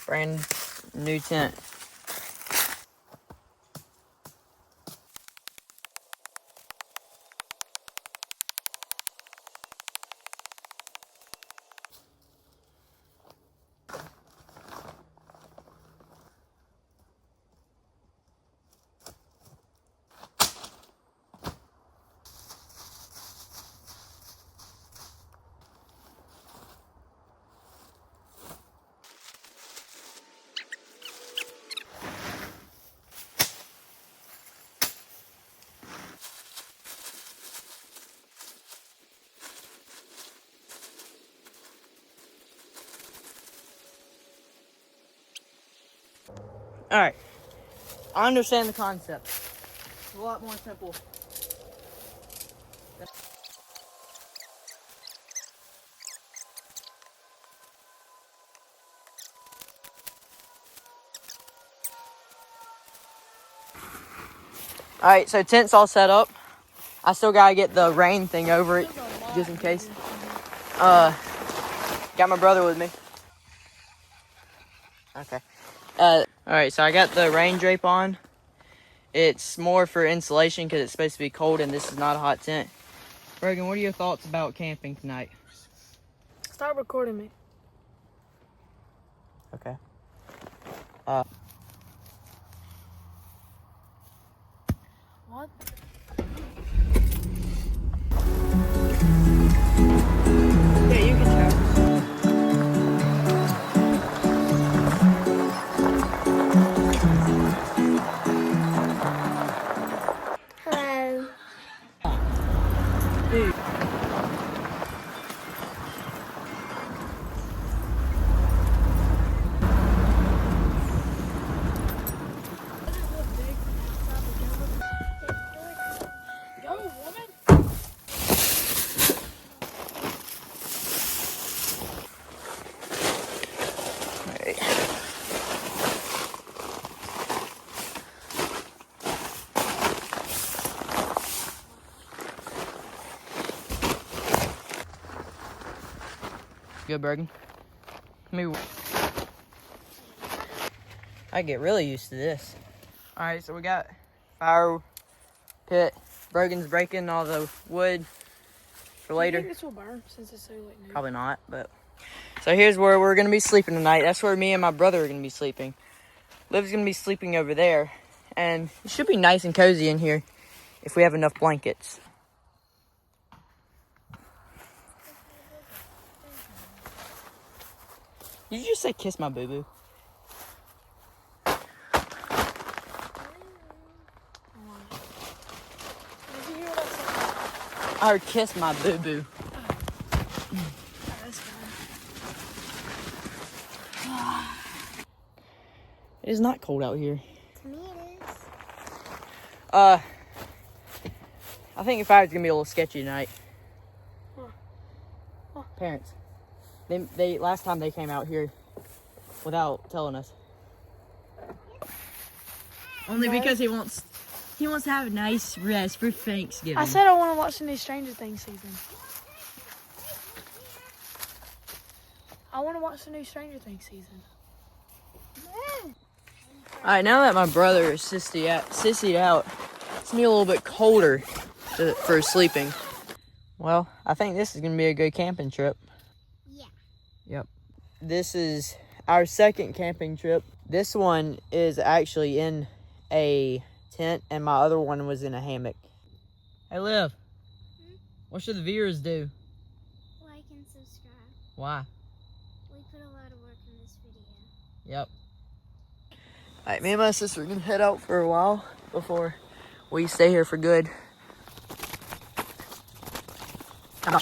Brand new tent. Alright, I understand the concept. It's a lot more simple. Alright, so tent's all set up. I still gotta get the rain thing over it, just in case. Got my brother with me. Okay. Alright, so I got the rain drape on. It's more for insulation because it's supposed to be cold and this is not a hot tent. Brogan, what are your thoughts about camping tonight? Start recording me. Okay. What? Yeah, you can try. Hello. Dude. Good, Bergen. I get really used to this. Alright, so we got fire pit. Bergen's breaking all the wood for later. Do you think this will burn since it's so late now? Probably not, but. So here's where we're gonna be sleeping tonight. That's where me and my brother are gonna be sleeping. Liv's gonna be sleeping over there. And it should be nice and cozy in here if we have enough blankets. Did you just say kiss my boo-boo? I heard kiss my boo-boo. It is not cold out here. To me it is. I think the fire's gonna be a little sketchy tonight. Parents. They last time they came out here without telling us. Only because he wants to have a nice rest for Thanksgiving. I said I want to watch the new Stranger Things season. I want to watch the new Stranger Things season. Alright, now that my brother is sissied out, it's gonna be a little bit colder for sleeping. Well, I think this is gonna be a good camping trip. Yeah. Yep. This is our second camping trip. This one is actually in a tent, and my other one was in a hammock. Hey, Liv. What should the viewers do? Like and subscribe. Why? We put a lot of work in this video. Yep. Alright, me and my sister are gonna head out for a while before we stay here for good. Come on.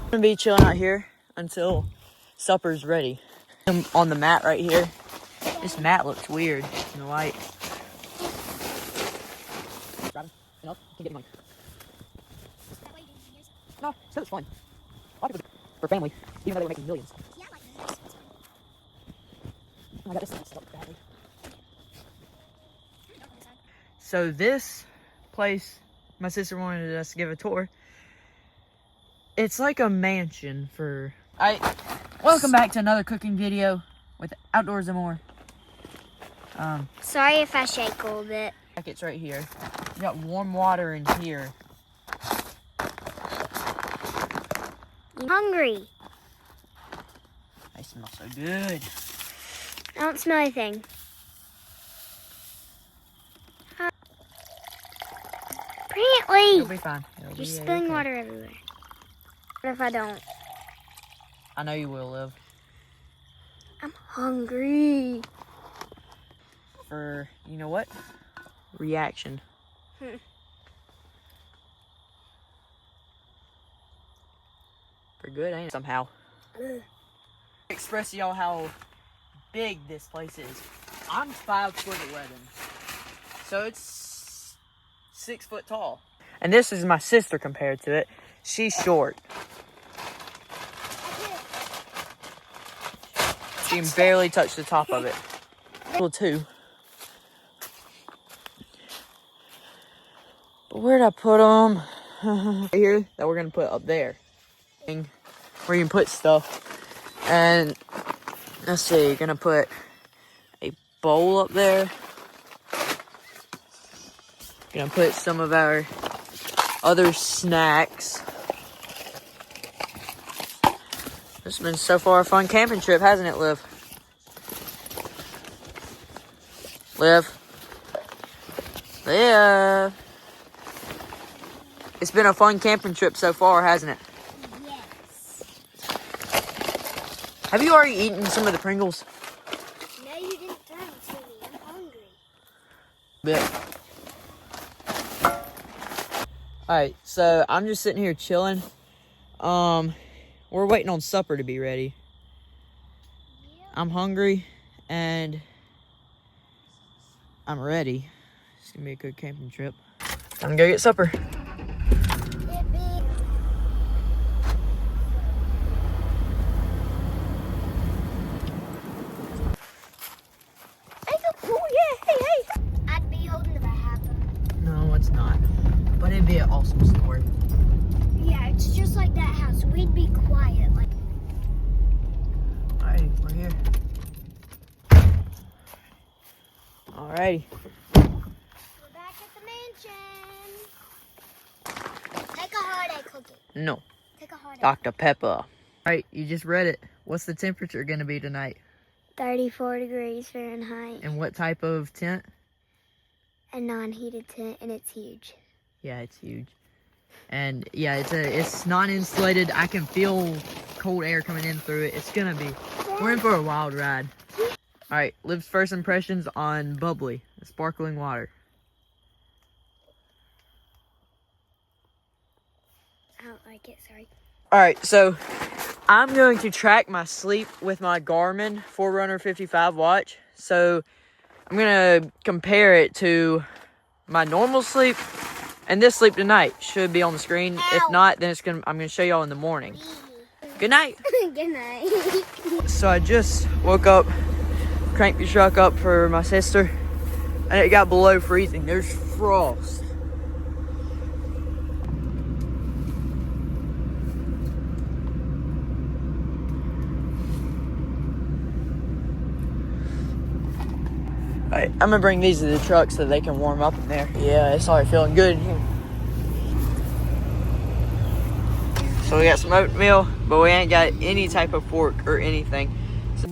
I'm gonna be chilling out here until supper's ready. I'm on the mat right here. This mat looks weird in the light. No, can't get money. No, so it's fun. A lot of people do it for family, even though they were making millions. Yeah, I like this. I got this thing stuck badly. So this place, my sister wanted us to give a tour. It's like a mansion for... Welcome back to another cooking video with Outdoors and More. Sorry if I shake a little bit. It's right here. You got warm water in here. I'm hungry. They smell so good. I don't smell anything. It'll Apparently, be fine. It'll you're be spilling okay. water everywhere. What if I don't? I know you will, Liv. I'm hungry. For, you know what? Reaction. For good, ain't it? Somehow. Ugh. Express to y'all how big this place is. I'm 5'11", so it's 6 foot tall. And this is my sister compared to it. She's short. She can barely touch the top of it. Well, too. But where'd I put them? Right here, that we're gonna put up there. Where you can put stuff. And let's see, gonna put a bowl up there. Gonna put some of our other snacks. This has been so far a fun camping trip, hasn't it, Liv? Liv? It's been a fun camping trip so far, hasn't it? Yes. Have you already eaten some of the Pringles? No, you didn't throw them to me. I'm hungry. Bit. Alright, so I'm just sitting here chilling. We're waiting on supper to be ready. I'm hungry and I'm ready. It's gonna be a good camping trip. Time to go get supper. I'd be holding the bag. No, it's not. But it'd be an awesome story. Yeah, it's just like that house. We'd be quiet. Like. Alright, we're here. Alrighty. We're back at the mansion. Take a hard egg cookie. No. Take a hard egg. Dr. Pepper. Alright, you just read it. What's the temperature gonna be tonight? 34 degrees Fahrenheit. And what type of tent? A non-heated tent, and it's huge. Yeah, it's huge. And yeah, it's non-insulated. I can feel cold air coming in through it. It's gonna be, we're in for a wild ride. All right, Liv's first impressions on bubbly, the sparkling water. I don't like it, sorry. All right, so I'm going to track my sleep with my Garmin Forerunner 55 watch. So I'm gonna compare it to my normal sleep, and this sleep tonight should be on the screen. Ow. If not, then I'm gonna show y'all in the morning. Good night. Good night. So I just woke up, cranked the truck up for my sister, and it got below freezing. There's frost. Alright, I'm gonna bring these to the truck so they can warm up in there. Yeah, it's already feeling good in here. So we got some oatmeal, but we ain't got any type of fork or anything. So